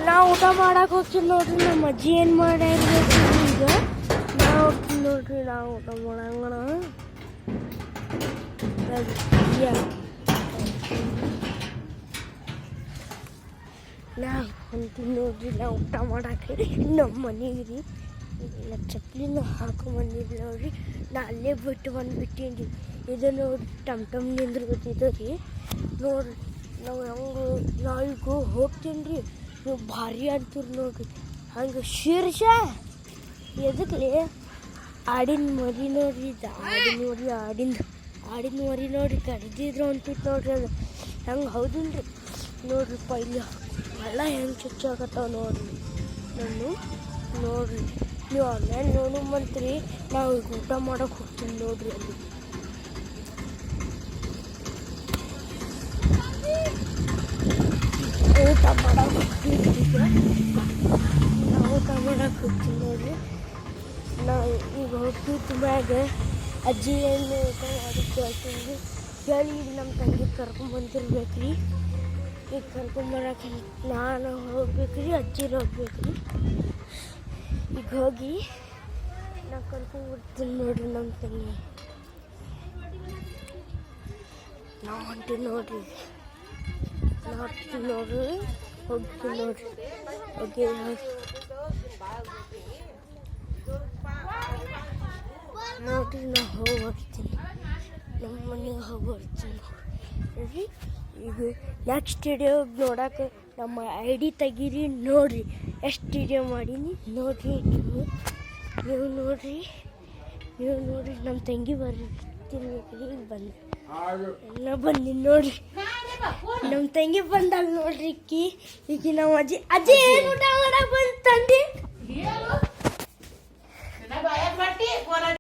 ನಾವು ಊಟ ಮಾಡಕ್ಕೆ ಹೋಗ್ತೀವಿ ನೋಡ್ರಿ. ನಮ್ಮ ಅಜ್ಜಿ ಏನು ಮಾಡಿರ್ಬೇಕು ಈಗ ನಾವು ಹೋಗ್ತೀವಿ ನೋಡ್ರಿ. ನಾವು ಊಟ ಮಾಡಂಗಣ ನಾವು ಅಂತೀವಿ ನೋಡ್ರಿ. ನಾವು ಊಟ ಮಾಡಕ್ಕೆ ನಮ್ಮ ಮನೆಗೆ ರೀ ಇಲ್ಲ ಚಪ್ಪಲಿನ ಹಾಕೊಂಬಂದಿಲ್ಲ ನೋಡ್ರಿ. ನಾ ಅಲ್ಲೇ ಬಿಟ್ಟು ಬಂದುಬಿಟ್ಟೇನಿ. ಇದು ನೋಡಿ ಟಮ್ ನಿಂದ್ರಗತ್ತಿದ್ದು ರೀ ನೋಡ್ರಿ. ನಾವು ಹೆಂಗೆ ನಾವೀಗ ಹೋಗ್ತೀನಿ ರೀ. ನೀವು ಭಾರಿ ಅಂತೀರಿ ನೋಡ್ರಿ. ಹಂಗೆ ಶೀರ್ಷ ಎದಕ್ಲಿ ಆಡಿನ ಮರಿ ನೋಡ್ರಿ. ಇದು ಆಡಿನ ಮರಿ ನೋಡ್ರಿ. ಕಡ್ದಿದ್ರು ಅಂತಿತ್ತು ನೋಡ್ರಿ. ಅದು ಹೆಂಗೆ ಹೌದಿಲ್ಲ ರೀ ನೋಡ್ರಿ. ಪೈಲಿ ಎಲ್ಲ ಹೆಂಗೆ ಚುಚ್ಚಾಕತ್ತಾವ ನೋಡ್ರಿ. ನಾನು ನೋಡ್ರಿ ನೀವು ಆನ್ಲೈನ್ ನೋಡು ಮಂತ್ರಿ. ನಾವು ಈಗ ಊಟ ಮಾಡೋಕೆ ಹೋಗ್ತೀನಿ ನೋಡ್ರಿ. ಅಲ್ಲಿ ಊಟ ಮಾಡೋಕೆ ಹೋಗ್ತೀವಿ ಈಗ. ನಾವು ಊಟ ಮಾಡೋಕೆ ಹೋಗ್ತೀವಿ ನೋಡ್ರಿ. ನಾವು ಈಗ ಹೋಗ್ತೀವಿ ಮ್ಯಾಗ ಅಜ್ಜಿ ಏನು ಊಟ ಮಾಡಿ ಕೇಳ್ತೀವಿ ಹೇಳಿ. ಈಗ ನಮ್ಮ ತಂಗಿ ಕರ್ಕೊಂಬಂದಿರ್ಬೇಕು ರೀ. ಈಗ ಕರ್ಕೊಂಬರಕ್ಕೆ ನಾನು ಹೋಗ್ಬೇಕು ರೀ. ಅಜ್ಜಿರು ಹೋಗ್ಬೇಕು ರೀ. ಈಗ ಹೋಗಿ ನಾವು ಕರ್ಕೊಂಡ್ಬಿಡ್ತೀನಿ ನೋಡ್ರಿ ನಮ್ಮ ತಂಗಿ. ನಾವು ಹೊಂಟೀವಿ ನೋಡ್ರಿ. ಹೋಗ್ತೀನಿ ನೋಡ್ರಿ. ಹೋಗ್ತೀನಿ ನೋಡ್ರಿ. ಓಕೆ ನೋಡ್ರಿ. ನಾವು ಹೋಗಿ ಬರ್ತೀನಿ. ನಮ್ಮ ಮನೆಗೆ ಹೋಗಿ ಬರ್ತೀನಿ ನೋಡ್ರಿ. ಈಗ ನೆಕ್ಸ್ಟ್ ವಿಡಿಯೋ ನೋಡೋಕೆ ನಮ್ಮ ID ತೆಗೀರಿ ನೋಡ್ರಿ. ಎಷ್ಟು ವಿಡಿಯೋ ಮಾಡೀನಿ ನೋಡ್ರಿ. ನೀವು ನೋಡ್ರಿ. ನಮ್ಮ ತಂಗಿ ಬರ್ತಿರ್ಬೇಕು ರೀ. ಈಗ ಬಂದು ಎಲ್ಲ ಬಂದಿನಿ ನೋಡ್ರಿ. ನಮ್ಮ ತಂಗಿ ಬಂದಾಗ ನೋಡ್ರಿ. ಈಕಿ ನಮ್ಮ ಅಜ್ಜಿ ಏನು ಊಟ ಮಾಡಕ್ಕೆ ಬಂದು ತಂದಿ